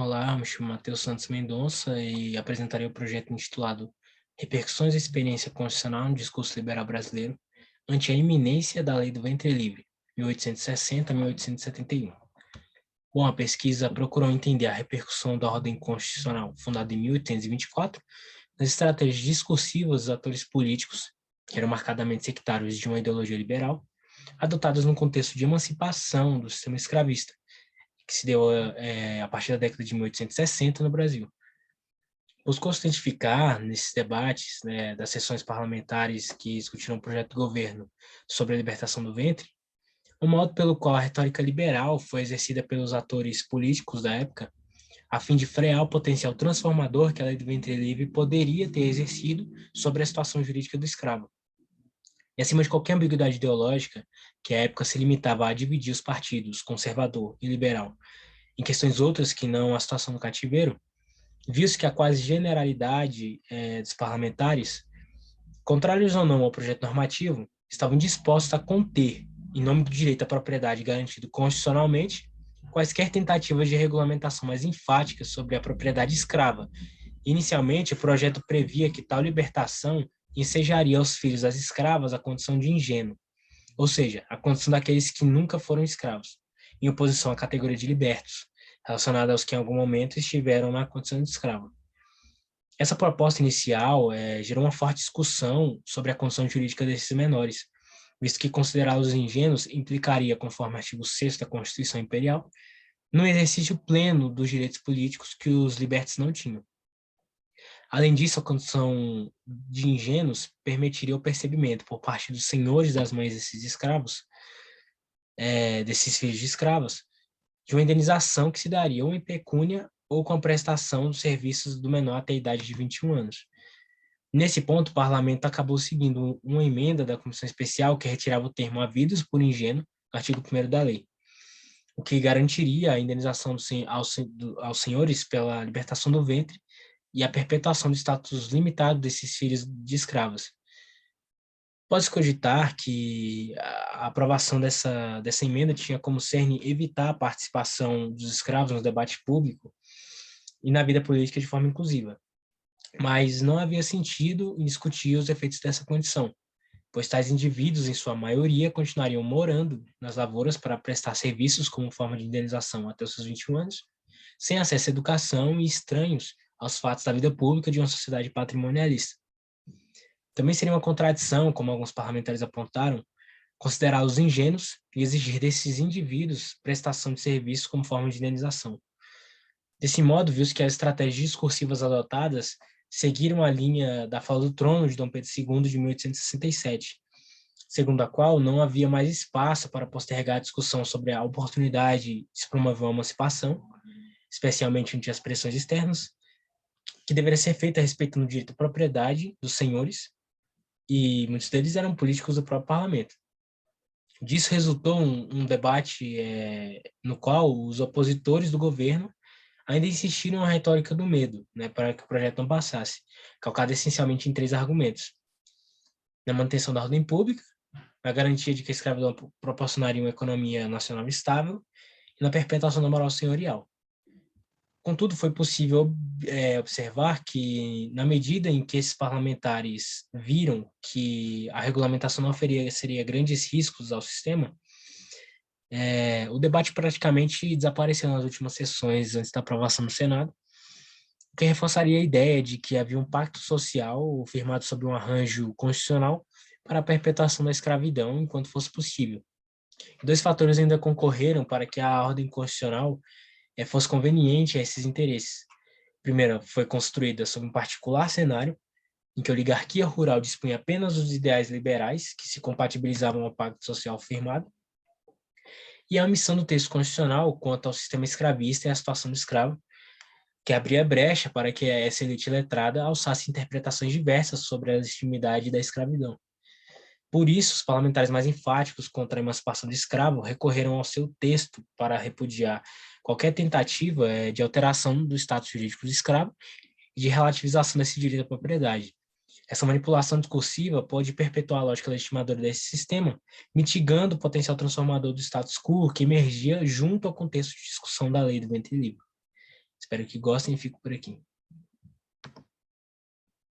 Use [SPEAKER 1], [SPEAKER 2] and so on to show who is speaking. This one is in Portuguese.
[SPEAKER 1] Olá, me chamo Matheus Santos Mendonça e apresentarei o projeto intitulado Repercussões da Experiência Constitucional no Discurso Liberal Brasileiro ante a iminência da Lei do Ventre Livre, 1860 a 1871. Bom, a pesquisa procurou entender a repercussão da ordem constitucional fundada em 1824 nas estratégias discursivas dos atores políticos, que eram marcadamente sectários de uma ideologia liberal, adotadas no contexto de emancipação do sistema escravista, que se deu a partir da década de 1860 no Brasil. Buscou-se identificar, nesses debates, né, das sessões parlamentares que discutiram o projeto do governo sobre a libertação do ventre, o modo pelo qual a retórica liberal foi exercida pelos atores políticos da época, a fim de frear o potencial transformador que a lei do ventre livre poderia ter exercido sobre a situação jurídica do escravo. E acima de qualquer ambiguidade ideológica, que à época se limitava a dividir os partidos, conservador e liberal, em questões outras que não a situação do cativeiro, viu-se que a quase generalidade dos parlamentares, contrários ou não ao projeto normativo, estavam dispostos a conter, em nome do direito à propriedade garantido constitucionalmente, quaisquer tentativas de regulamentação mais enfáticas sobre a propriedade escrava. Inicialmente, o projeto previa que tal libertação ensejaria aos filhos das escravas a condição de ingênuo, ou seja, a condição daqueles que nunca foram escravos, em oposição à categoria de libertos, relacionada aos que em algum momento estiveram na condição de escravo. Essa proposta inicial gerou uma forte discussão sobre a condição jurídica desses menores, visto que considerá-los ingênuos implicaria, conforme o artigo 6º da Constituição Imperial, no exercício pleno dos direitos políticos que os libertos não tinham. Além disso, a condição de ingênuos permitiria o percebimento por parte dos senhores das mães desses escravos, desses filhos de escravos, de uma indenização que se daria ou em pecúnia ou com a prestação dos serviços do menor até a idade de 21 anos. Nesse ponto, o parlamento acabou seguindo uma emenda da Comissão Especial que retirava o termo havidos por ingênuo, no artigo 1º da lei, o que garantiria a indenização aos senhores pela libertação do ventre e a perpetuação do status limitado desses filhos de escravos. Pode-se cogitar que a aprovação dessa emenda tinha como cerne evitar a participação dos escravos no debate público e na vida política de forma inclusiva. Mas não havia sentido em discutir os efeitos dessa condição, pois tais indivíduos, em sua maioria, continuariam morando nas lavouras para prestar serviços como forma de indenização até os seus 21 anos, sem acesso à educação e estranhos aos fatos da vida pública de uma sociedade patrimonialista. Também seria uma contradição, como alguns parlamentares apontaram, considerá-los ingênuos e exigir desses indivíduos prestação de serviços como forma de indenização. Desse modo, viu-se que as estratégias discursivas adotadas seguiram a linha da fala do trono de Dom Pedro II de 1867, segundo a qual não havia mais espaço para postergar a discussão sobre a oportunidade de se promover uma emancipação, especialmente ante as pressões externas, que deveria ser feita respeitando o direito à propriedade dos senhores, e muitos deles eram políticos do próprio parlamento. Disso resultou um debate no qual os opositores do governo ainda insistiram na retórica do medo, né, para que o projeto não passasse, calcado essencialmente em 3 argumentos: na manutenção da ordem pública, na garantia de que a escravidão proporcionaria uma economia nacional estável e na perpetuação da moral senhorial. Contudo, foi possível observar que, na medida em que esses parlamentares viram que a regulamentação não ofereceria grandes riscos ao sistema, o debate praticamente desapareceu nas últimas sessões antes da aprovação no Senado, o que reforçaria a ideia de que havia um pacto social firmado sobre um arranjo constitucional para a perpetuação da escravidão enquanto fosse possível. 2 fatores ainda concorreram para que a ordem constitucional fosse conveniente a esses interesses. Primeiro, foi construída sob um particular cenário, em que a oligarquia rural dispunha apenas dos ideais liberais, que se compatibilizavam ao pacto social firmado, e a omissão do texto constitucional quanto ao sistema escravista e à situação do escravo, que abria brecha para que essa elite letrada alçasse interpretações diversas sobre a legitimidade da escravidão. Por isso, os parlamentares mais enfáticos contra a emancipação do escravo recorreram ao seu texto para repudiar qualquer tentativa de alteração do status jurídico do escravo e de relativização desse direito à propriedade. Essa manipulação discursiva pode perpetuar a lógica legitimadora desse sistema, mitigando o potencial transformador do status quo que emergia junto ao contexto de discussão da lei do ventre livre. Espero que gostem e fico por aqui.